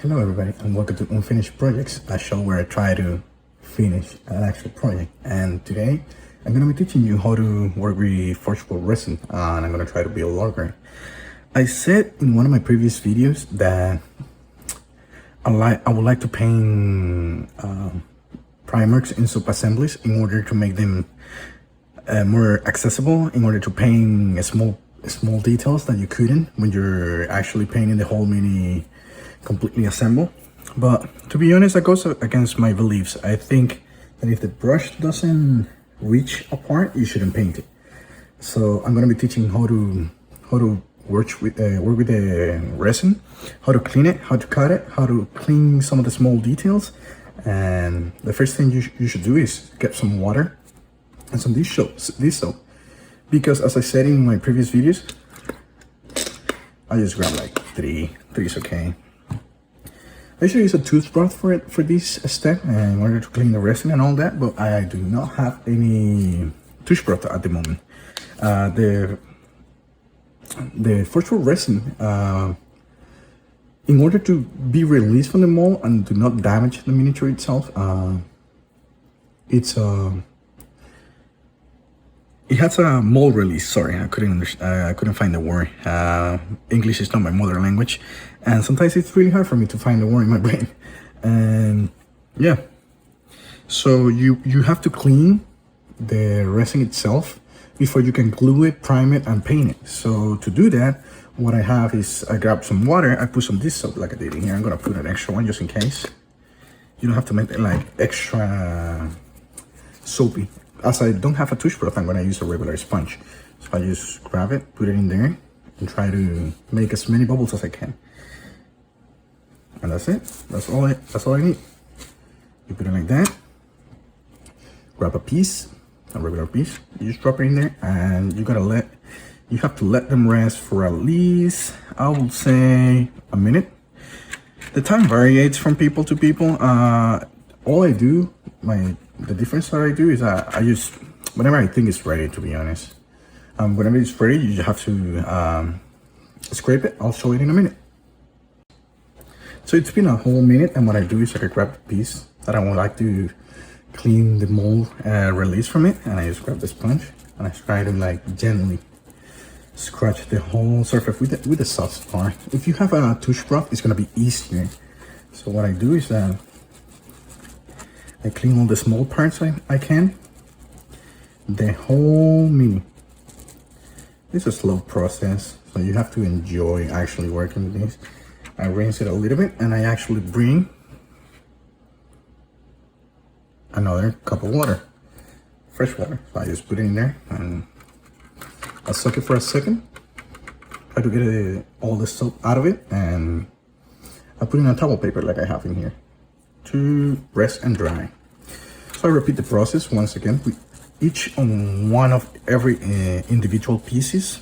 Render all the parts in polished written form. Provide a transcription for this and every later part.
Hello everybody and welcome to Unfinished Projects, a show where I try to finish an actual project. And today I'm going to be teaching you how to work with Forgeworld Resin, and I'm going to try to build Lorgar. I said in one of my previous videos that I would like to paint primers in sub-assemblies in order to make them more accessible, in order to paint small details that you couldn't when you're actually painting the whole mini completely assembled. But to be honest, that goes against my beliefs. I think that if the brush doesn't reach a part, you shouldn't paint it. So I'm going to be teaching how to work with the resin, how to clean it, how to cut it, how to clean some of the small details. And the first thing you should do is get some water and some dish soap, because as I said in my previous videos, I just grab like three is okay. I usually use a toothbrush for this step in order to clean the resin and all that, but I do not have any toothbrush at the moment. The Forgeworld Resin, in order to be released from the mold and to not damage the miniature itself, it has a mold release. Sorry, I couldn't find the word. English is not my mother language, and sometimes it's really hard for me to find the word in my brain. And yeah, so you have to clean the resin itself before you can glue it, prime it, and paint it. So to do that, what I have is I grab some water, I put some dish soap like I did in here. I'm gonna put an extra one just in case. You don't have to make it like extra soapy. As I don't have a toothbrush, I'm gonna use a regular sponge. So I just grab it, put it in there, and try to make as many bubbles as I can. And that's it. That's all I need. You put it like that. Grab a regular piece. You just drop it in there, and you have to let them rest for at least, I would say, a minute. The time varies from people to people. All I do, the difference that I do is I just, whenever I think it's ready, to be honest. Whenever it's ready, you just have to scrape it. I'll show it in a minute. So it's been a whole minute, and what I do is I grab the piece that I would like to clean the mold release from it, and I just grab the sponge and I try to like gently scratch the whole surface with the soft part. If you have a toothbrush, it's gonna be easier. So what I do is I clean all the small parts I can. The whole mini. It's a slow process, so you have to enjoy actually working with this. I rinse it a little bit, and I actually bring another cup of water, fresh water. So I just put it in there, and I'll soak it for a second. Try to get all the soap out of it, and I put in a towel paper like I have in here to rest and dry. So I repeat the process once again with each on one of every individual pieces.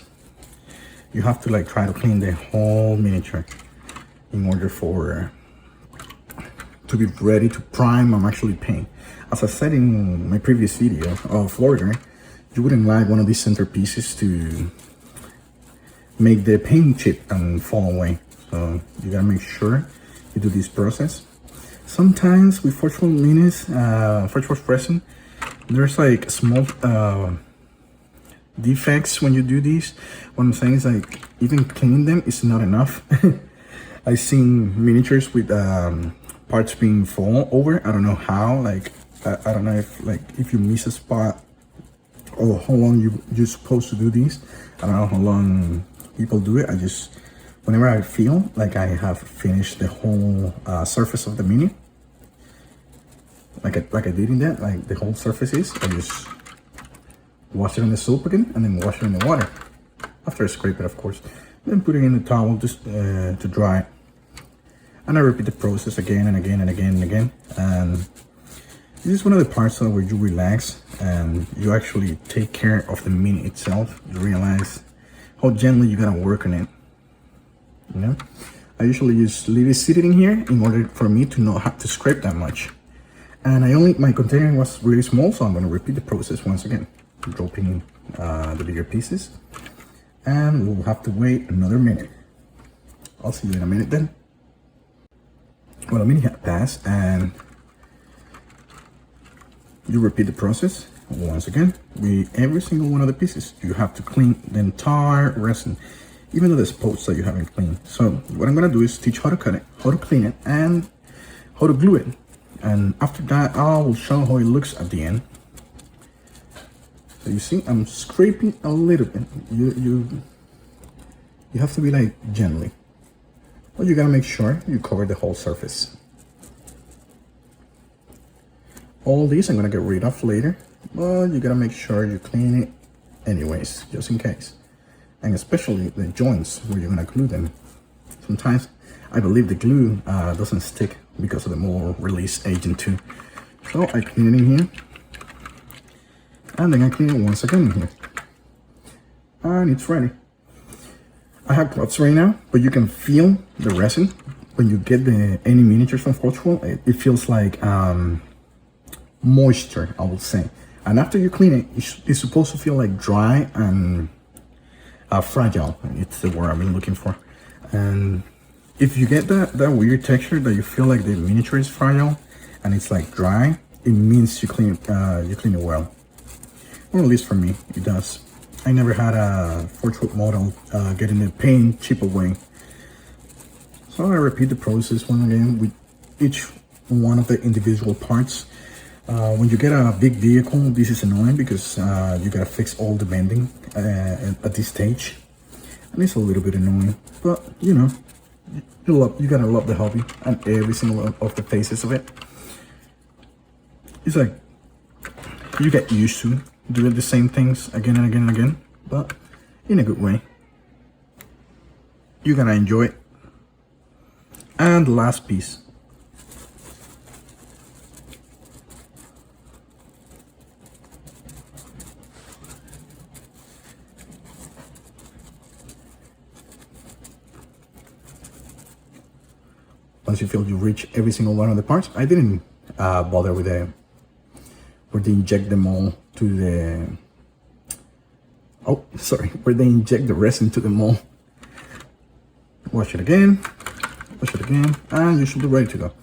You have to like try to clean the whole miniature in order to be ready to prime and actually paint. As I said in my previous video of Lorgar, you wouldn't like one of these center pieces to make the paint chip and fall away. So you gotta make sure you do this process. Sometimes with Forgeworld Resin, there's like small defects when you do these. What I'm saying is like even cleaning them is not enough. I've seen miniatures with parts being fall over. I don't know how. Like I don't know if you miss a spot or how long you're supposed to do these. I don't know how long people do it. I just, whenever I feel like I have finished the whole surface of the mini, like I did in that, like the whole surface is, I just wash it in the soap again and then wash it in the water. After I scrape it, of course. Then put it in the towel just to dry. And I repeat the process again and again and again and again. And this is one of the parts where you relax and you actually take care of the mini itself. You realize how gently you gotta work on it. You know, I usually just leave it sitting in here in order for me to not have to scrape that much. And my container was really small, so I'm gonna repeat the process once again, dropping the bigger pieces, and we'll have to wait another minute. I'll see you in a minute then. Well, a minute passed, and you repeat the process once again with every single one of the pieces. You have to clean the entire resin, even though there's spots that you haven't cleaned. So what I'm gonna do is teach how to cut it, how to clean it, and how to glue it. And after that, I will show how it looks at the end. So you see, I'm scraping a little bit. You have to be like gently, but you gotta make sure you cover the whole surface. All these I'm gonna get rid of later, but you gotta make sure you clean it anyways, just in case. And especially the joints where you're gonna glue them. Sometimes I believe the glue doesn't stick because of the mold release agent too. So I clean it in here, and then I clean it once again in here, and it's ready. I have gloves right now, but you can feel the resin when you get any miniatures from Forgeworld. It feels like moisture, I would say. And after you clean it, it's supposed to feel like dry and fragile. It's the word I've been looking for. And if you get that weird texture that you feel like the miniature is fragile and it's like dry, it means you clean it well. Or at least for me, it does. I never had a Forgeworld model getting the paint chip away. So I repeat the process once again with each one of the individual parts. When you get a big vehicle, this is annoying because you gotta fix all the bending at this stage, and it's a little bit annoying. But you know, you gotta love the hobby and every single of the phases of it. It's like you get used to doing the same things again and again and again, but in a good way. You're gonna enjoy it. And the last piece. Once you feel you reach every single one of the parts, I didn't bother with the inject them all to the, where they inject the resin to the mold. Wash it again, and you should be ready to go.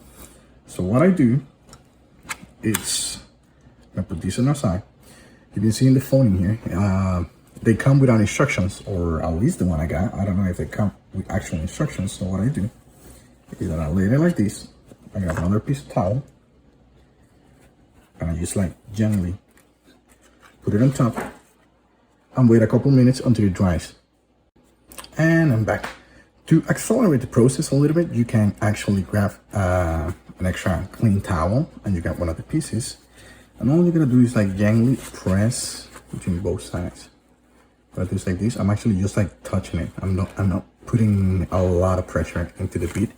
So what I do is, I'm gonna put this on our side. You can see in the phone in here, they come without instructions, or at least the one I got. I don't know if they come with actual instructions. So what I do is that I lay it like this. I got another piece of towel, and I just like gently put it on top and wait a couple minutes until it dries. And I'm back. To accelerate the process a little bit, you can actually grab an extra clean towel, and you got one of the pieces, and all you're gonna do is like gently press between both sides. But it's like this. I'm actually just like touching it. I'm not putting a lot of pressure into the bead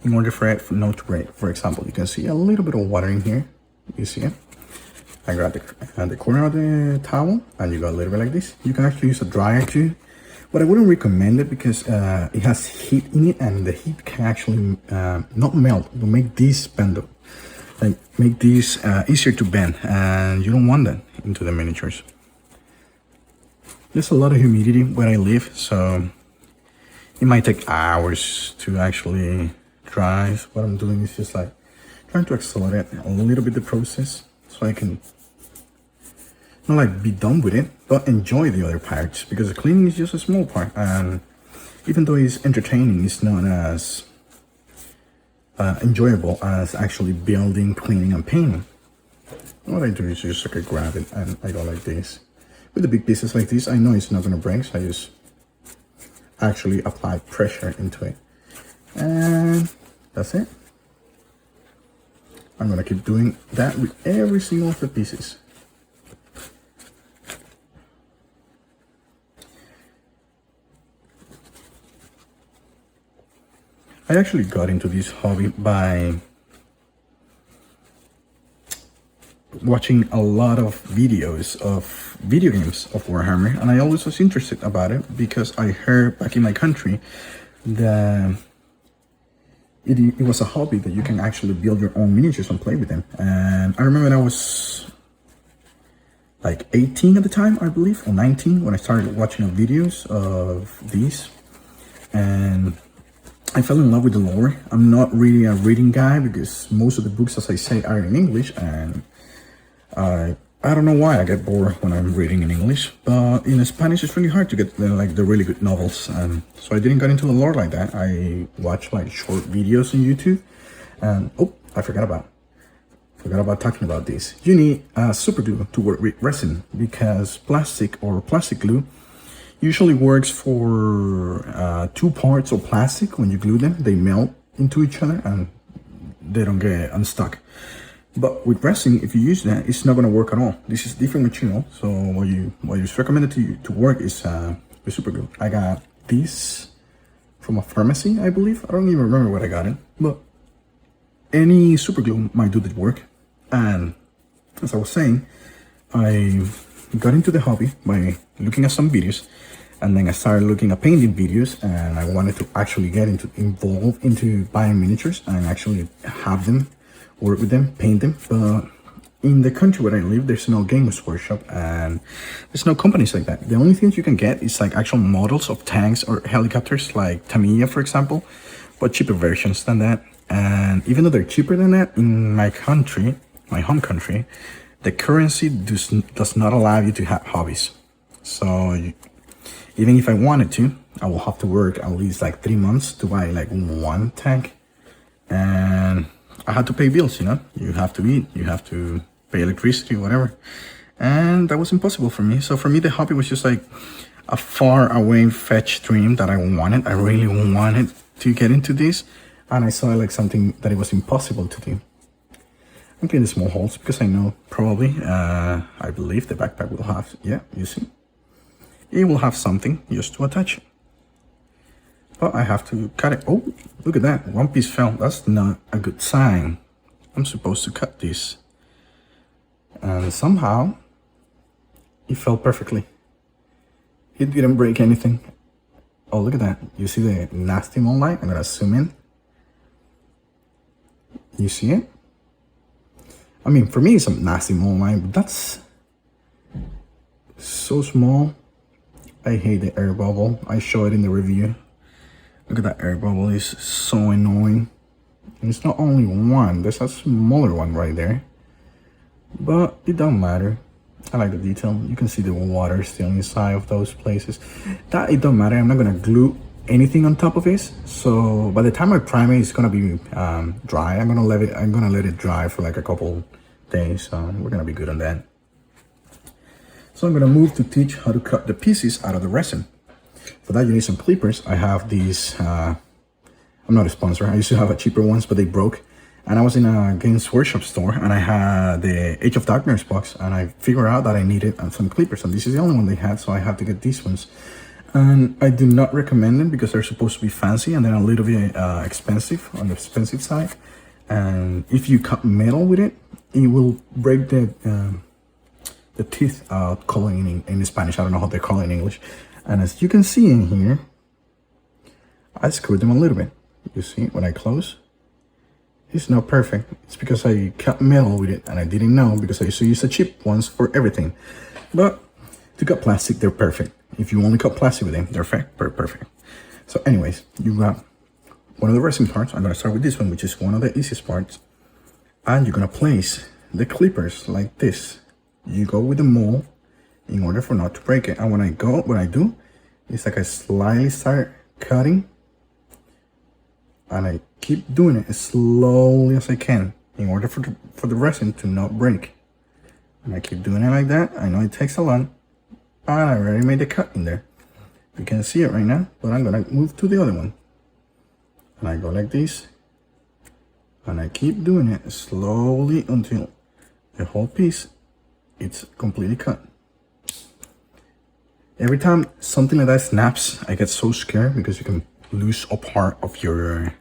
in order for it not to break. For example, you can see a little bit of water in here. You see it? I grab the corner of the towel, and you go a little bit like this. You can actually use a dryer too, but I wouldn't recommend it because it has heat in it, and the heat can actually not melt, but make these bend, like make these easier to bend, and you don't want that into the miniatures. There's a lot of humidity where I live, so it might take hours to actually dry. So what I'm doing is just like trying to accelerate a little bit the process, so I can not like be done with it, but enjoy the other parts, because the cleaning is just a small part, and even though it's entertaining, it's not as enjoyable as actually building, cleaning, and painting. What I do is just like grab it, and I go like this. With the big pieces like this, I know it's not gonna break, so I just actually apply pressure into it, and that's it. I'm gonna keep doing that with every single of the pieces. I actually got into this hobby by watching a lot of videos of video games of Warhammer, and I always was interested about it because I heard back in my country that it was a hobby that you can actually build your own miniatures and play with them. And I remember I was like 18 at the time, I believe, or 19 when I started watching videos of these, and I fell in love with the lore. I'm not really a reading guy because most of the books, as I say, are in English, and I don't know why I get bored when I'm reading in English. But in Spanish, it's really hard to get the really good novels, and so I didn't get into the lore like that. I watched like short videos on YouTube, and oh, I forgot about talking about this. You need super glue to work with resin because plastic or plastic glue usually works for 2 parts of plastic. When you glue them, they melt into each other and they don't get unstuck. But with resin, if you use that, it's not going to work at all. This is different material, so what is recommended to work is with super glue. I got this from a pharmacy, I believe. I don't even remember what I got it, but any super glue might do the work. And as I was saying, I got into the hobby by looking at some videos, and then I started looking at painting videos, and I wanted to actually get involved into buying miniatures and actually have them, work with them, paint them. But in the country where I live, there's no games workshop and there's no companies like that. The only things you can get is like actual models of tanks or helicopters, like Tamiya, for example, but cheaper versions than that. And even though they're cheaper than that, in my country, my home country, the currency does not allow you to have hobbies. So even if I wanted to, I will have to work at least like 3 months to buy like one tank. And I had to pay bills, you know, you have to eat, you have to pay electricity, whatever. And that was impossible for me. So for me, the hobby was just like a far away fetch dream that I wanted. I really wanted to get into this. And I saw like something that it was impossible to do. I'm cleaning the small holes because I know probably, I believe the backpack will have, yeah, you see, it will have something just to attach it. But I have to cut it. Oh, look at that, one piece fell. That's not a good sign. I'm supposed to cut this. And somehow it fell perfectly. It didn't break anything. Oh, look at that. You see the nasty moonlight? I'm gonna zoom in. You see it? I mean, for me, it's a nasty moonlight, but that's so small. I hate the air bubble. I show it in the review. Look at that air bubble, it's so annoying. And it's not only one, there's a smaller one right there. But it don't matter. I like the detail. You can see the water still inside of those places. That it don't matter. I'm not gonna glue anything on top of it. So by the time I prime it, it's gonna be dry. I'm gonna let it dry for like a couple days. We're gonna be good on that. So I'm gonna move to teach how to cut the pieces out of the resin. For that, you need some clippers. I have these. I'm not a sponsor. I used to have a cheaper ones, but they broke. And I was in a Games Workshop store, and I had the Age of Darkness box, and I figured out that I needed some clippers, and this is the only one they had, so I had to get these ones. And I do not recommend them because they're supposed to be fancy and they're a little bit expensive, on the expensive side. And if you cut metal with it, it will break the teeth, calling in Spanish. I don't know how they call it in English. And as you can see in here, I screwed them a little bit. You see when I close, it's not perfect. It's because I cut metal with it and I didn't know, because I used to use the cheap ones for everything. But to cut plastic, they're perfect. If you only cut plastic with them, they're perfect. So anyways, you got one of the resin parts. I'm gonna start with this one, which is one of the easiest parts. And you're gonna place the clippers like this. You go with the mold in order for not to break it. And when I do, it's like I slightly start cutting, and I keep doing it as slowly as I can in order for the resin to not break. And I keep doing it like that. I know it takes a lot, and I already made the cut in there. You can't see it right now, but I'm gonna move to the other one. And I go like this, and I keep doing it slowly until the whole piece it's completely cut. Every time something like that snaps, I get so scared because you can lose a part of your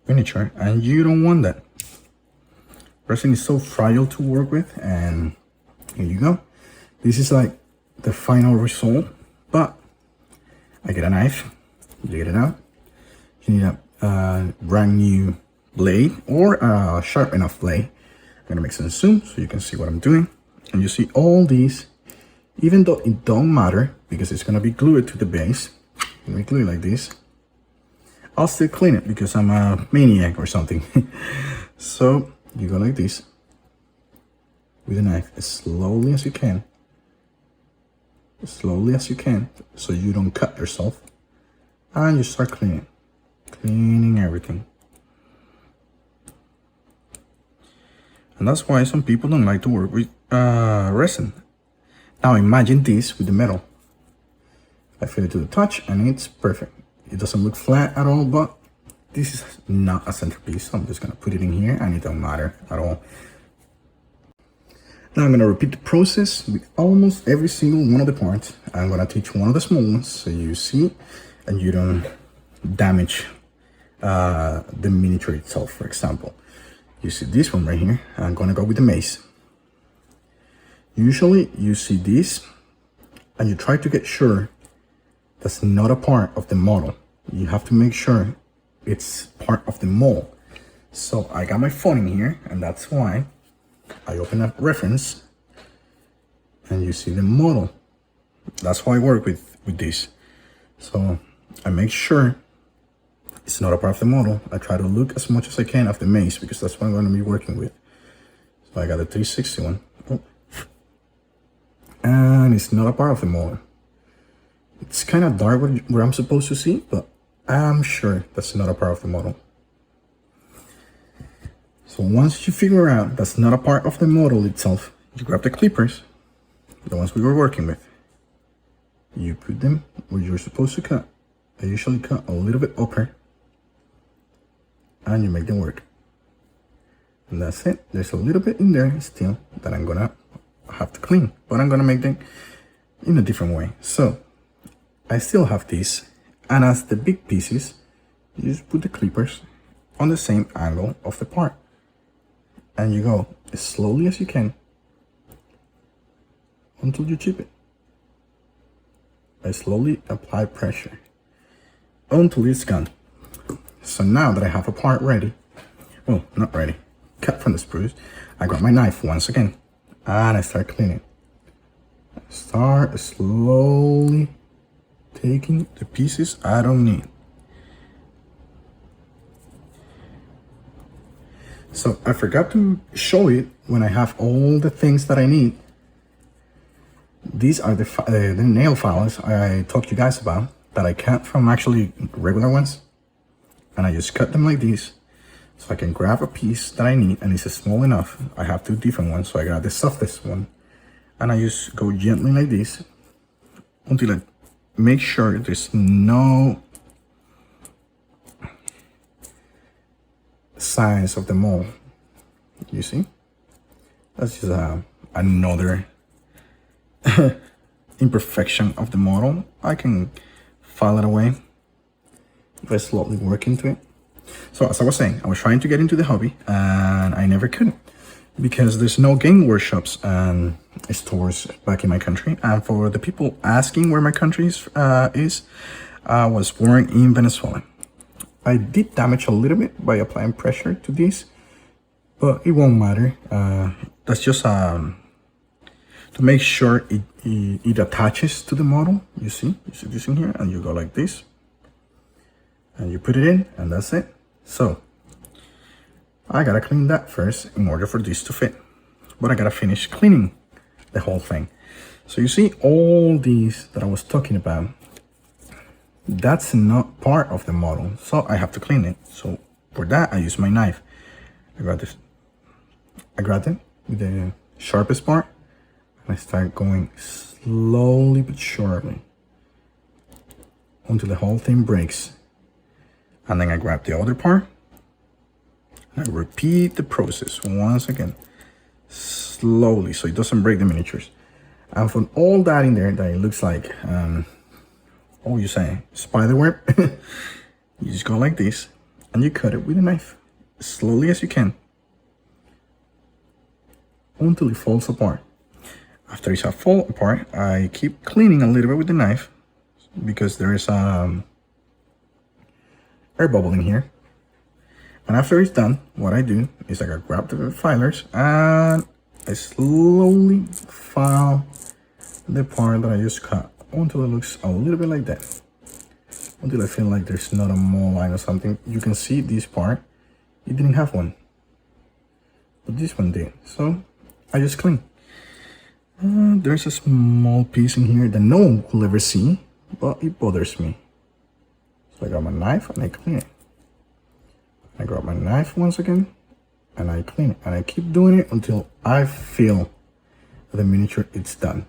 miniature, and you don't want that. Resin is so fragile to work with, and here you go. This is like the final result, but I get a knife, you get it out. You need a brand new blade or a sharp enough blade. I'm gonna make some zoom so you can see what I'm doing. And you see all these, even though it don't matter because it's gonna be glued to the base. Let me glue it like this. I'll still clean it because I'm a maniac or something. So you go like this with a knife as slowly as you can. As slowly as you can, so you don't cut yourself. And you start cleaning. Cleaning everything. And that's why some people don't like to work with resin. Now imagine this with the metal. I feel it to the touch and it's perfect. It doesn't look flat at all, but this is not a centerpiece. So I'm just gonna put it in here and it don't matter at all. Now I'm gonna repeat the process with almost every single one of the parts. I'm gonna teach one of the small ones so you see and you don't damage the miniature itself. For example, you see this one right here. I'm gonna go with the mace. Usually you see this and you try to get sure that's not a part of the model. You have to make sure it's part of the mold. So I got my phone in here and that's why I open up reference and you see the model. That's why I work with this. So I make sure it's not a part of the model. I try to look as much as I can of the mace because that's what I'm going to be working with. So I got a 360 one. Oh. And it's not a part of the model. It's kind of dark where I'm supposed to see, but I'm sure that's not a part of the model. So once you figure out that's not a part of the model itself, you grab the clippers, the ones we were working with. You put them where you're supposed to cut. I usually cut a little bit upper and you make them work. And that's it. There's a little bit in there still that I'm gonna have to clean, but I'm gonna make them in a different way. So I still have these, and as the big pieces, you just put the clippers on the same angle of the part. And you go as slowly as you can until you chip it. I slowly apply pressure until it's gone. So now that I have a part ready, well, not ready, cut from the spruce, I grab my knife once again and I start cleaning. Start slowly taking the pieces I don't need. So I forgot to show it when I have all the things that I need. These are the nail files I talked to you guys about that I cut from actually regular ones. And I just cut them like this so I can grab a piece that I need and it's small enough. I have two different ones, so I got the softest one. And I just go gently like this until I make sure there's no signs of the mold. You see? That's just another imperfection of the model. I can file it away if I slowly work into it. So as I was saying, I was trying to get into the hobby and I never could because there's no game workshops and stores back in my country. And for the people asking where my country is, I was born in Venezuela. I did damage a little bit by applying pressure to this, but it won't matter. That's just to make sure it attaches to the model. You see this in here, and you go like this, and you put it in, and that's it. So I gotta clean that first in order for this to fit, but I gotta finish cleaning the whole thing. So you see all these that I was talking about, that's not part of the model, so I have to clean it. So for that I use my knife. I grab it with the sharpest part and I start going slowly but surely until the whole thing breaks. And then I grab the other part and I repeat the process once again slowly so it doesn't break the miniatures. And from all that in there that it looks like what you say, spider web, you just go like this and you cut it with a knife as slowly as you can until it falls apart. After it's fall apart, I keep cleaning a little bit with the knife because there is air bubble in here. And after it's done, what I do is I grab the filers and I slowly file the part that I just cut until it looks a little bit like that. until I feel like there's not a mold line or something. You can see this part, it didn't have one, but this one did. So I just clean. There's a small piece in here that no one will ever see, but it bothers me. So I grab my knife and I clean it. I grab my knife once again and I clean it, and I keep doing it until I feel that the miniature is done.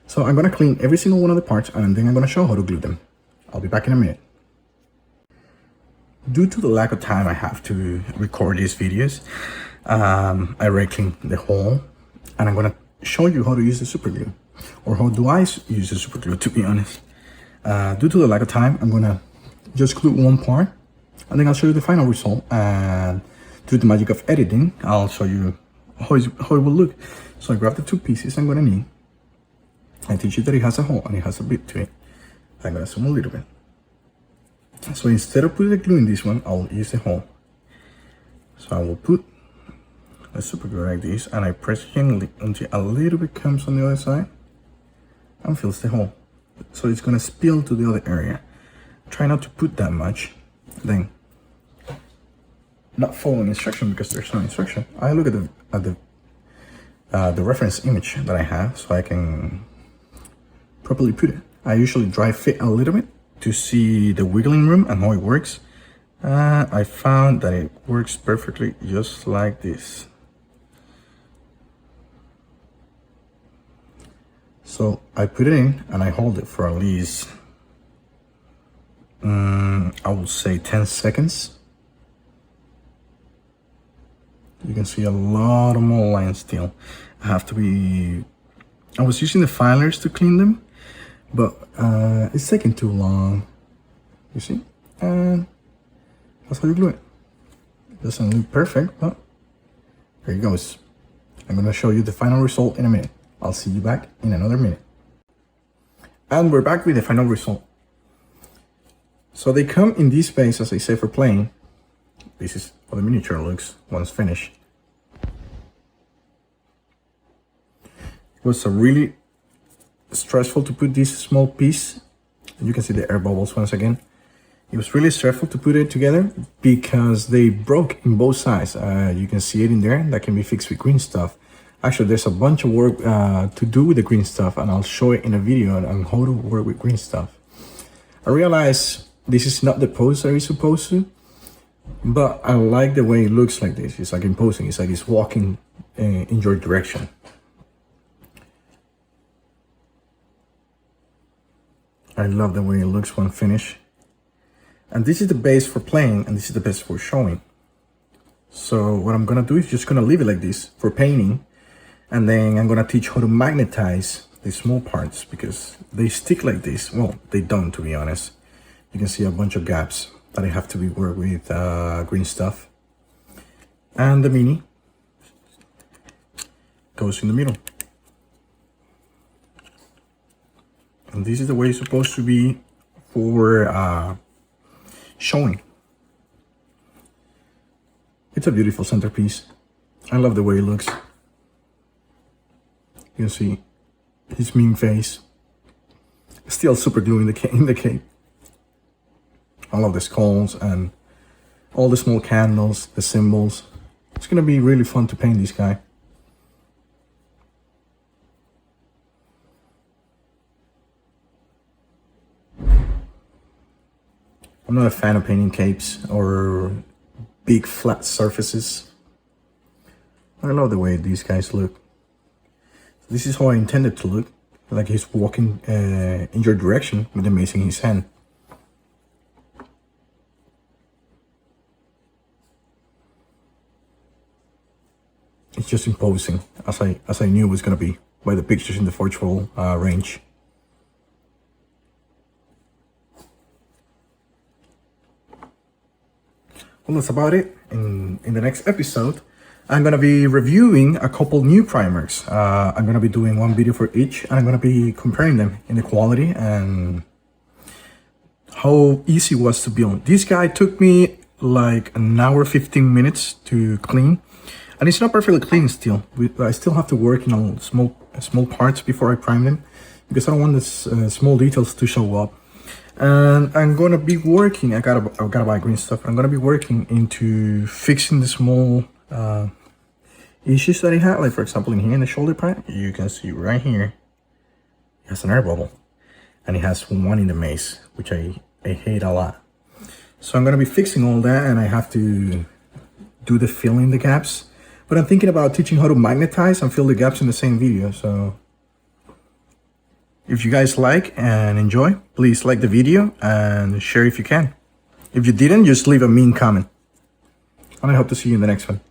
So I'm gonna clean every single one of the parts, and then I'm gonna show how to glue them. I'll be back in a minute. Due to the lack of time I have to record these videos, I already cleaned the hole, and I'm gonna show you how to use the super glue, or how do I use the super glue, to be honest. Due to the lack of time, I'm gonna just glue one part, and then I'll show you the final result, and through the magic of editing, I'll show you how it will look. So I grab the two pieces I'm gonna need. I teach you that it has a hole and it has a bit to it. I'm gonna zoom a little bit. So instead of putting the glue in this one, I'll use the hole. So I will put a super glue like this, and I press gently until a little bit comes on the other side and fills the hole. So it's gonna spill to the other area. Try not to put that much. Then, not following instruction because there's no instruction, I look at the reference image that I have so I can properly put it. I usually dry fit a little bit to see the wiggling room and how it works. I found that it works perfectly just like this. So I put it in and I hold it for at least, I would say 10 seconds. You can see a lot of mold lines still. I was using the filers to clean them, but it's taking too long, you see? And that's how you glue it. It doesn't look perfect, but there it goes. I'm gonna show you the final result in a minute. I'll see you back in another minute. And we're back with the final result. So they come in this base, as I say, for playing. This is how the miniature looks once finished. It was really stressful to put this small piece. You can see the air bubbles once again. It was really stressful to put it together because they broke in both sides. You can see it in there. That can be fixed with green stuff. Actually, there's a bunch of work to do with the green stuff, and I'll show it in a video on how to work with green stuff. I realize this is not the pose that it's supposed to, but I like the way it looks like this. It's like imposing. It's like it's walking in your direction. I love the way it looks when finished. And this is the base for playing, and this is the base for showing. So what I'm gonna do is just gonna leave it like this for painting, and then I'm gonna teach how to magnetize the small parts because they stick like this. Well, they don't, to be honest. You can see a bunch of gaps that I have to be worked with green stuff. And the mini goes in the middle. And this is the way it's supposed to be for showing. It's a beautiful centerpiece. I love the way it looks. You can see his mean face. Still super glue in the cape. I love the skulls and all the small candles, the symbols. It's gonna be really fun to paint this guy. I'm not a fan of painting capes or big flat surfaces. I love the way these guys look. This is how I intended to look, like he's walking in your direction with the mace in his hand. It's just imposing, as I knew it was gonna be by the pictures in the Forgeworld range. Well, that's about it. In the next episode, I'm gonna be reviewing a couple new primers. I'm gonna be doing one video for each, and I'm gonna be comparing them in the quality and how easy it was to build. This guy took me like an hour 15 minutes to clean, and it's not perfectly clean still. I still have to work in on small parts before I prime them because I don't want the small details to show up. And I'm gonna be working. I gotta buy green stuff. I'm gonna be working into fixing the small issues that I had. Like for example, in here in the shoulder pad, you can see right here, it has an air bubble, and it has one in the mace, which I hate a lot. So I'm gonna be fixing all that, and I have to do the filling the gaps. But I'm thinking about teaching how to magnetize and fill the gaps in the same video. So if you guys like and enjoy, please like the video and share if you can. If you didn't, just leave a mean comment. And I hope to see you in the next one.